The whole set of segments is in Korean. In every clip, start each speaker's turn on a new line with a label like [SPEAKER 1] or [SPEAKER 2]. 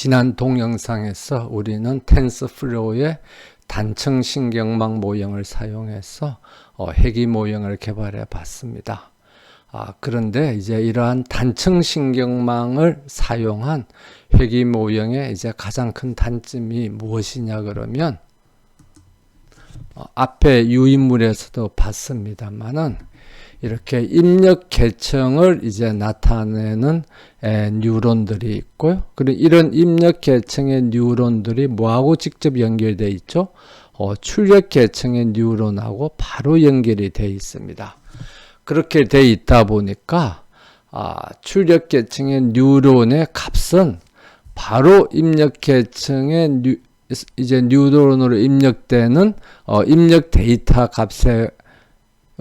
[SPEAKER 1] 지난 동영상에서 우리는 텐서플로우의 단층 신경망 모형을 사용해서 회귀 모형을 개발해 봤습니다. 그런데 이제 이러한 단층 신경망을 사용한 회귀 모형의 이제 가장 큰 단점이 무엇이냐 그러면 앞에 유인물에서도 봤습니다만은 이렇게 입력 계층을 이제 나타내는 뉴런들이 있고요. 그리고 이런 입력 계층의 뉴런들이 뭐하고 직접 연결되어 있죠? 출력 계층의 뉴런하고 바로 연결이 되어 있습니다. 그렇게 되어 있다 보니까 출력 계층의 뉴런의 값은 바로 입력 계층의 이제 뉴런으로 입력되는 입력 데이터 값에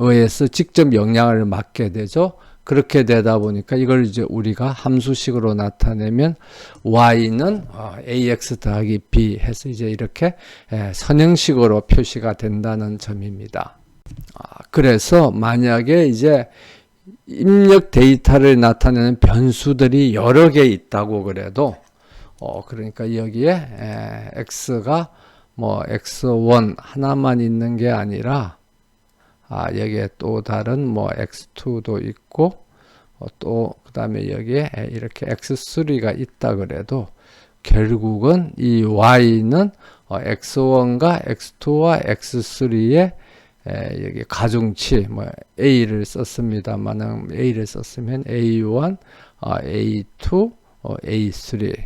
[SPEAKER 1] 의해서 직접 영향을 받게 되죠. 그렇게 되다 보니까 이걸 이제 우리가 함수식으로 나타내면 y는 ax 더하기 b 해서 이제 이렇게 선형식으로 표시가 된다는 점입니다. 그래서 만약에 이제 입력 데이터를 나타내는 변수들이 여러 개 있다고 그래도 그러니까 여기에 x가 뭐 x1 하나만 있는 게 아니라 여기에 또 다른 뭐 x2도 있고 또 그 다음에 여기에 이렇게 x3가 있다 그래도 결국은 이 y는 x1과 x2와 x3의 여기 가중치 뭐 a를 썼습니다만 a를 썼으면 a1, a2, a3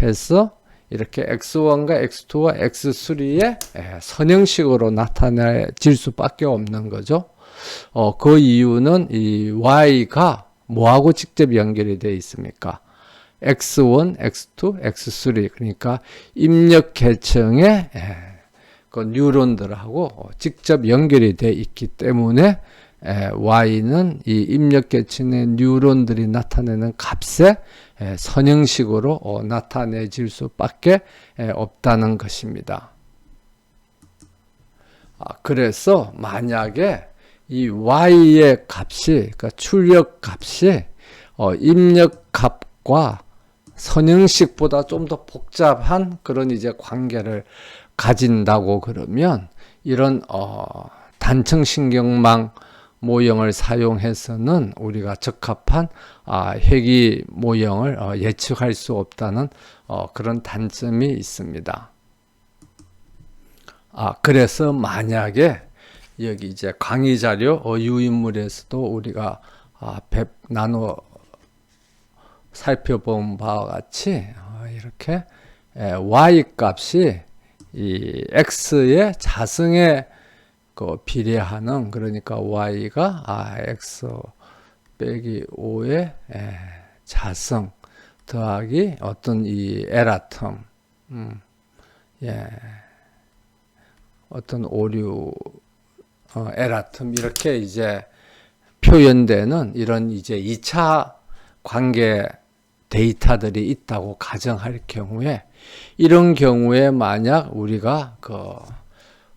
[SPEAKER 1] 해서 이렇게 x1과 x2와 x3의 선형식으로 나타내질 수밖에 없는 거죠. 그 이유는 이 y가 뭐하고 직접 연결이 되어 있습니까? x1, x2, x3 그러니까 입력 계층의 그 뉴런들하고 직접 연결이 되어 있기 때문에 y는 이 입력 계층의 뉴런들이 나타내는 값에 선형식으로 나타내질 수밖에 없다는 것입니다. 그래서 만약에 이 y의 값이 그러니까 출력 값이 입력 값과 선형식보다 좀 더 복잡한 그런 이제 관계를 가진다고 그러면 이런 단층 신경망 모형을 사용해서는 우리가 적합한 회귀 모형을 예측할 수 없다는 그런 단점이 있습니다. 그래서 만약에 여기 이제 강의 자료 유인물에서도 우리가 나눠 살펴본 바와 같이 이렇게 y 값이 이 x의 자승에 비례하는 그러니까 y가 x 빼기 5의 자승 더하기 어떤 이 에라텀 어떤 오류 에라텀 이렇게 이제 표현되는 이런 이제 2차 관계 데이터들이 있다고 가정할 경우에 이런 경우에 만약 우리가 그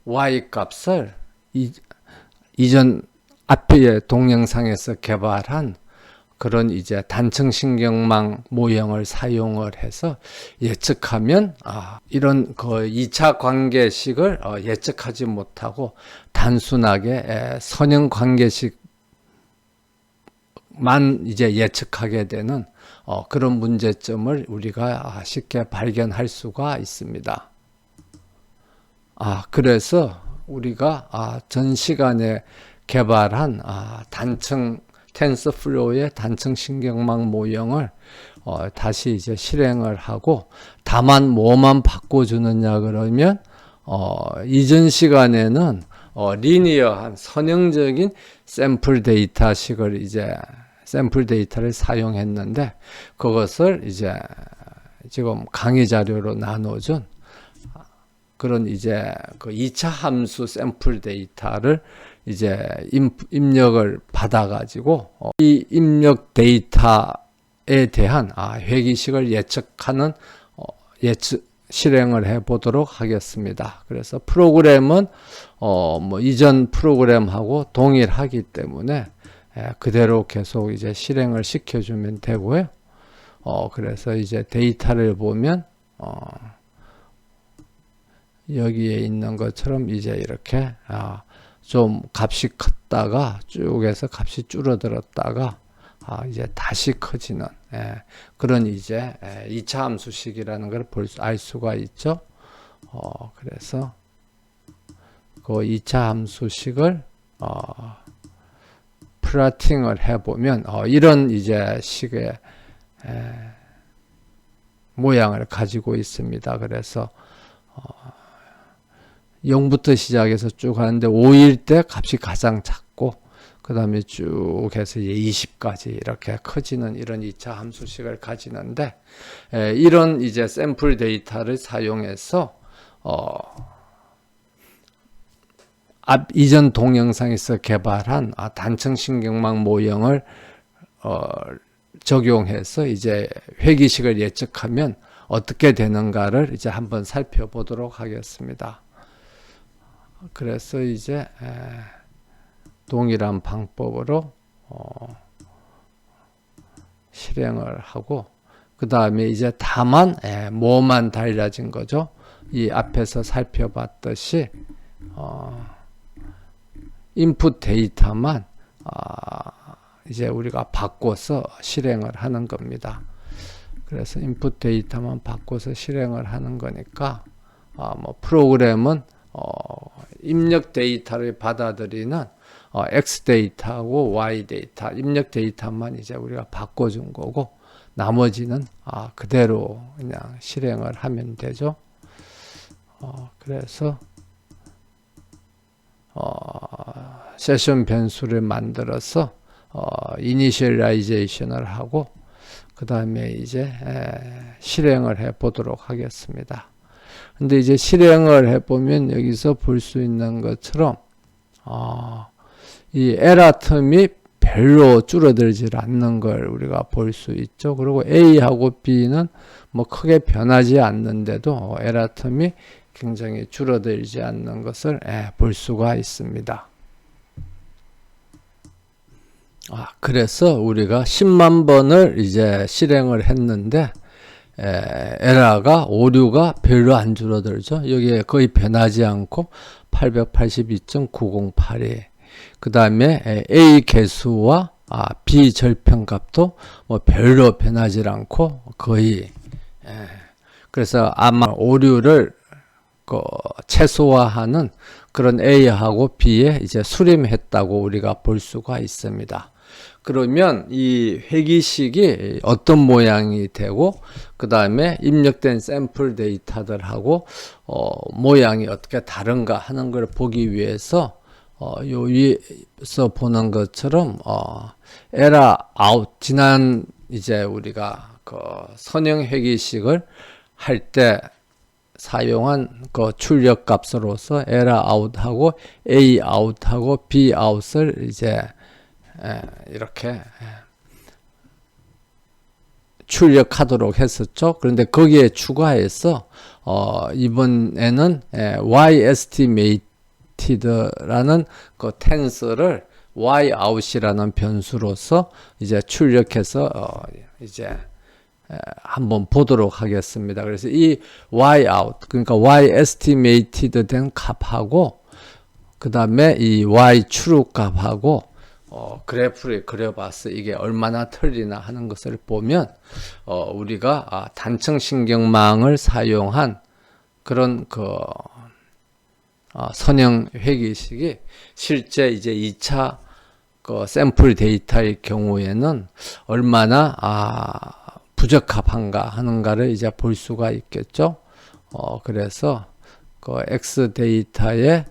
[SPEAKER 1] y 값을 이전 앞에 동영상에서 개발한 그런 이제 단층 신경망 모형을 사용을 해서 예측하면 이런 그 2차 관계식을 예측하지 못하고 단순하게 선형 관계식만 이제 예측하게 되는 그런 문제점을 우리가 쉽게 발견할 수가 있습니다. 그래서 우리가 전 시간에 개발한 단층 텐서플로우의 단층 신경망 모형을 다시 이제 실행을 하고 다만 뭐만 바꿔주느냐 그러면 이전 시간에는 리니어한 선형적인 샘플 데이터식을 이제 샘플 데이터를 사용했는데 그것을 이제 지금 강의 자료로 나눠준 그런 이제 그 2차 함수 샘플 데이터를 이제 입력을 받아가지고 이 입력 데이터에 대한 회귀식을 예측하는 실행을 해 보도록 하겠습니다. 그래서 프로그램은 뭐 이전 프로그램하고 동일하기 때문에 그대로 계속 이제 실행을 시켜주면 되고요. 그래서 이제 데이터를 보면 여기에 있는 것처럼 이제 이렇게 좀 값이 컸다가 쭉 해서 값이 줄어들었다가 이제 다시 커지는 그런 이제 2차 함수식이라는 걸 알 수가 있죠. 그래서 그 2차 함수식을 플라팅을 해보면 이런 이제 식의 모양을 가지고 있습니다. 그래서 0부터 시작해서 쭉 하는데 5일 때 값이 가장 작고 그 다음에 쭉 해서 이제 20까지 이렇게 커지는 이런 2차 함수식을 가지는데 이런 이제 샘플 데이터를 사용해서 이전 동영상에서 개발한 단층 신경망 모형을 적용해서 이제 회기식을 예측하면 어떻게 되는가를 이제 한번 살펴보도록 하겠습니다. 그래서 이제 동일한 방법으로 실행을 하고 그 다음에 이제 다만 뭐만 달라진 거죠. 이 앞에서 살펴봤듯이 인풋 데이터만 이제 우리가 바꿔서 실행을 하는 겁니다. 그래서 인풋 데이터만 바꿔서 실행을 하는 거니까 뭐 프로그램은 입력 데이터를 받아들이는 X 데이터하고 Y 데이터 입력 데이터만 이제 우리가 바꿔준 거고 나머지는 그대로 그냥 실행을 하면 되죠. 그래서 세션 변수를 만들어서 이니셜라이제이션을 하고 그 다음에 이제 실행을 해 보도록 하겠습니다. 근데 이제 실행을 해 보면 여기서 볼 수 있는 것처럼 이 에러 틈이 별로 줄어들질 않는 걸 우리가 볼 수 있죠. 그리고 A하고 B는 뭐 크게 변하지 않는데도 에러 틈이 굉장히 줄어들지 않는 것을 볼 수가 있습니다. 그래서 우리가 10만 번을 이제 실행을 했는데 에러가 오류가 별로 안 줄어들죠. 여기에 거의 변하지 않고 882.9082. 그 다음에 A 개수와 B 절편값도 뭐 별로 변하지 않고 거의 그래서 아마 오류를 최소화하는 그런 A하고 B에 이제 수렴했다고 우리가 볼 수가 있습니다. 그러면 이 회기식이 어떤 모양이 되고 그 다음에 입력된 샘플 데이터들하고 모양이 어떻게 다른가 하는 걸 보기 위해서 요 위에서 보는 것처럼 에러 아웃 지난 이제 우리가 그 선형 회기식을 할 때 사용한 그 출력 값으로서 에러 아웃하고 A 아웃하고 B 아웃을 이제 이렇게 출력하도록 했었죠. 그런데 거기에 추가해서 이번에는 Y estimated라는 그 텐서를 Y out이라는 변수로서 이제 출력해서 이제 한번 보도록 하겠습니다. 그래서 이 Y out 그러니까 Y estimated 된 값하고 그 다음에 이 Y 추측 값하고 그래프를 그려봤어. 이게 얼마나 틀리나 하는 것을 보면 우리가 단층 신경망을 사용한 그런 그 선형 회기식이 실제 이제 2차 그 샘플 데이터의 경우에는 얼마나 부적합한가 하는가를 이제 볼 수가 있겠죠. 그래서 그 X 데이터의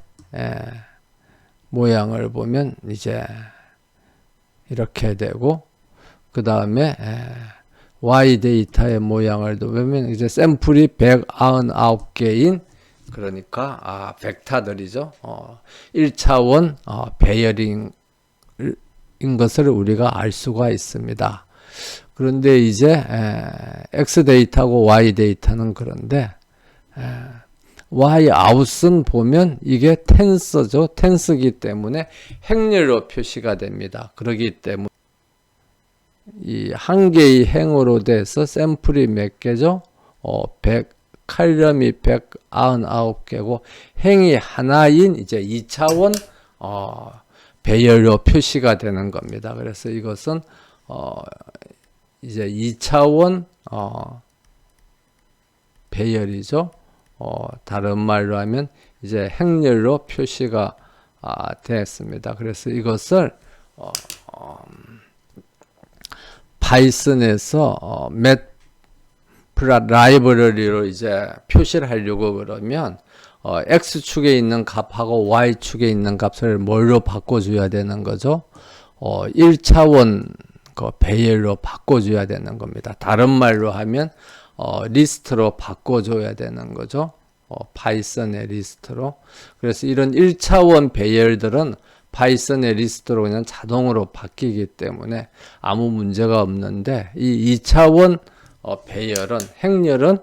[SPEAKER 1] 모양을 보면 이제 이렇게 되고 그 다음에 Y 데이터의 모양을 보면 이제 샘플이 199개인 그러니까 벡터들이죠. 1차원 배열인 것을 우리가 알 수가 있습니다. 그런데 이제 X 데이터하고 Y 데이터는 그런데 Y 아웃은 보면 이게 텐서죠. 텐서기 때문에 행렬로 표시가 됩니다. 그렇기 때문에 이 한 개의 행으로 돼서 샘플이 몇 개죠? 칼럼이 199개고 행이 하나인 이제 2차원 배열로 표시가 되는 겁니다. 그래서 이것은 이제 2차원 배열이죠. 다른 말로 하면 이제 행렬로 표시가 됐습니다. 그래서 이것을 파이썬에서 라이브러리로 이제 표시를 하려고 그러면 X축에 있는 값하고 Y축에 있는 값을 뭘로 바꿔줘야 되는 거죠? 1차원 그 배열로 바꿔줘야 되는 겁니다. 다른 말로 하면 리스트로 바꿔줘야 되는 거죠. 파이썬의 리스트로. 그래서 이런 1차원 배열들은 파이썬의 리스트로 그냥 자동으로 바뀌기 때문에 아무 문제가 없는데 이 2차원 배열은 행렬은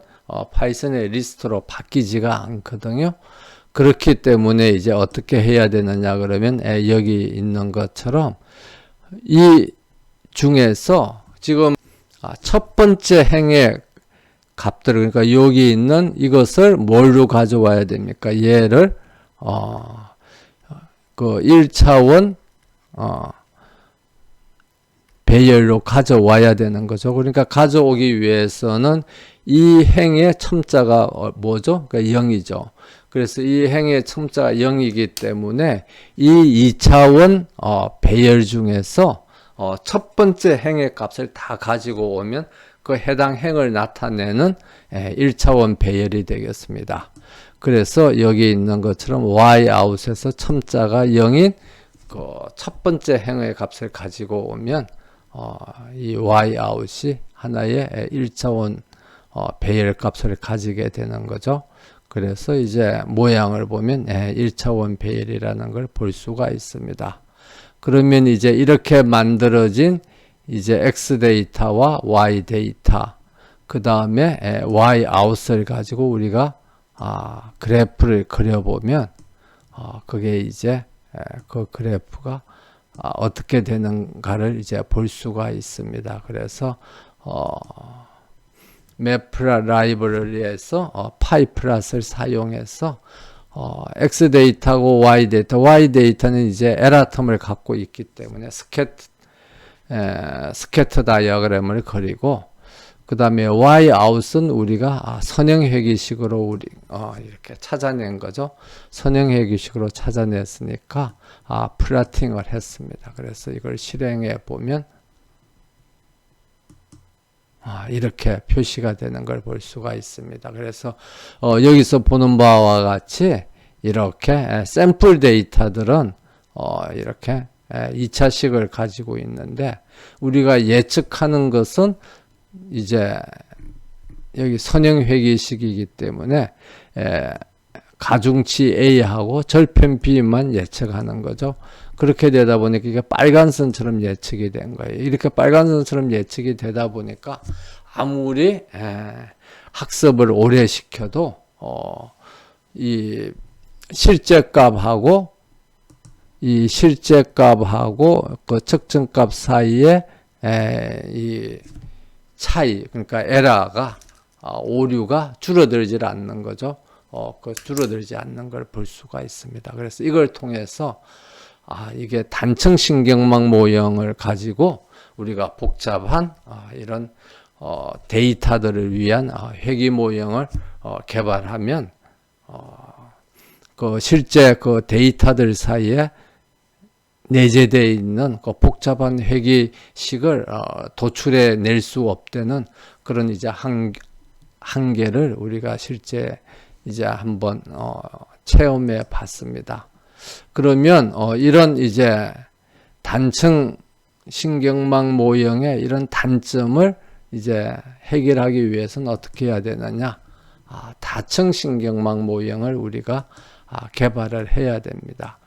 [SPEAKER 1] 파이썬의 리스트로 바뀌지가 않거든요. 그렇기 때문에 이제 어떻게 해야 되느냐 그러면 여기 있는 것처럼 이 중에서 지금 첫 번째 행의 값들을 그러니까 여기 있는 이것을 뭘로 가져와야 됩니까? 얘를 그 1차원 배열로 가져와야 되는 거죠. 그러니까 가져오기 위해서는 이 행의 첨자가 뭐죠? 그러니까 0이죠. 그래서 이 행의 첨자가 0이기 때문에 이 2차원 배열 중에서 첫 번째 행의 값을 다 가지고 오면 그 해당 행을 나타내는 1차원 배열이 되겠습니다. 그래서 여기 있는 것처럼 yout에서 첨자가 0인 그 첫 번째 행의 값을 가지고 오면 이 yout이 하나의 1차원 배열 값을 가지게 되는 거죠. 그래서 이제 모양을 보면 1차원 배열이라는 걸 볼 수가 있습니다. 그러면 이제 이렇게 만들어진 이제 X 데이터와 Y 데이터, 그 다음에 Y 아웃을 가지고 우리가 그래프를 그려보면 그게 이제 그 그래프가 어떻게 되는가를 이제 볼 수가 있습니다. 그래서 매프라 라이브러리에서 파이플랫을 사용해서 X 데이터하고 Y 데이터, Y 데이터는 이제 에라텀을 갖고 있기 때문에 스캐터 다이어그램을 그리고 그 다음에 Y 아웃은 우리가 선형회귀식으로 우리 이렇게 찾아낸 거죠. 선형회귀식으로 찾아냈으니까 플라팅을 했습니다. 그래서 이걸 실행해 보면 이렇게 표시가 되는 걸 볼 수가 있습니다. 그래서 여기서 보는 바와 같이 이렇게 샘플 데이터들은 이렇게 2차식을 가지고 있는데 우리가 예측하는 것은 이제 여기 선형회귀식이기 때문에 가중치 A하고 절편 B만 예측하는 거죠. 그렇게 되다 보니까 이게 빨간 선처럼 예측이 된 거예요. 이렇게 빨간 선처럼 예측이 되다 보니까 아무리 학습을 오래 시켜도 이 실제 값하고 그 측정값 사이에 이 차이, 그러니까 에러가 오류가 줄어들지 않는 거죠. 줄어들지 않는 걸 볼 수가 있습니다. 그래서 이걸 통해서 이게 단층 신경망 모형을 가지고 우리가 복잡한 이런 데이터들을 위한 회귀 모형을 개발하면 그 실제 그 데이터들 사이에 내재되어 있는 그 복잡한 회귀식을 도출해 낼 수 없다는 그런 이제 한계를 우리가 실제 이제 한번 체험해 봤습니다. 그러면 이런 이제 단층 신경망 모형의 이런 단점을 이제 해결하기 위해서는 어떻게 해야 되느냐? 다층 신경망 모형을 우리가 개발을 해야 됩니다.